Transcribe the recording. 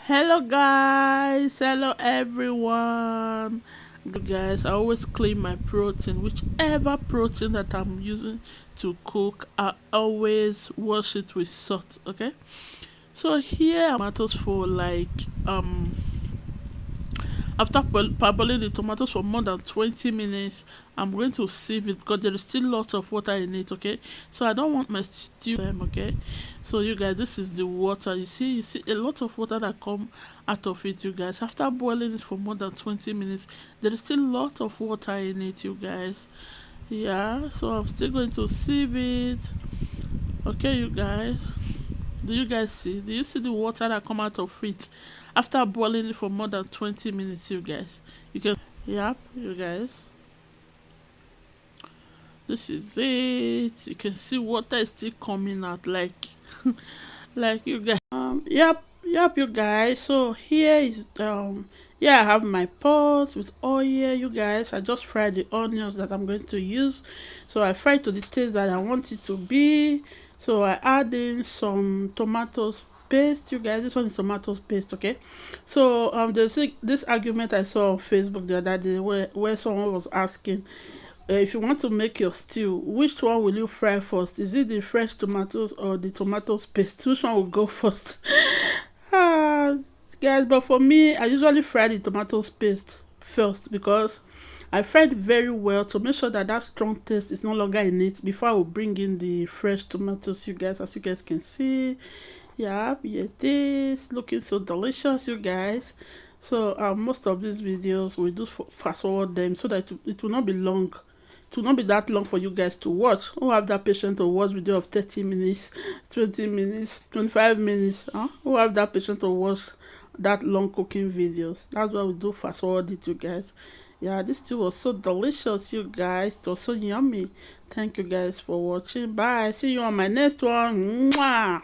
Hello guys, hello everyone. Good guys, I always clean my protein, whichever protein that I'm using to cook, I always wash it with salt, okay? So here tomatoes for like after parboiling the tomatoes for more than 20 minutes, I'm going to sieve it because there is still lots of water in it, okay? So I don't want my stew them, okay? So you guys, this is the water. You see a lot of water that come out of it, you guys. After boiling it for more than 20 minutes, there is still lot of water in it, you guys. Yeah, so I'm still going to sieve it. Okay, you guys. Do you guys see? Do you see the water that come out of it after boiling it for more than 20 minutes, you guys? You can, yep, you guys. This is it. You can see water is still coming out like you guys. Yep, you guys. So here is yeah, I have my pot with oil, you guys. I just fried the onions that I'm going to use. So I fried to the taste that I want it to be. So I add in some tomatoes paste, you guys. This one is tomatoes paste, okay? So there's this argument I saw on Facebook the other day where someone was asking, if you want to make your stew, which one will you fry first? Is it the fresh tomatoes or the tomatoes paste? Which one will go first? Ah, guys, but for me, I usually fry the tomatoes paste first because I fried very well to make sure that that strong taste is no longer in it before I will bring in the fresh tomatoes, you guys, as you guys can see. Yeah, it is looking so delicious, you guys. So most of these videos we do fast forward them so that it will not be long. It will not be that long for you guys to watch. Who have that patient to watch video of 30 minutes, 20 minutes, 25 minutes? Huh? Who have that patient to watch that long cooking videos? That's why we do fast forward it, you guys. Yeah, this tea was so delicious, you guys. It was so yummy. Thank you guys for watching. Bye. See you on my next one. Mwah!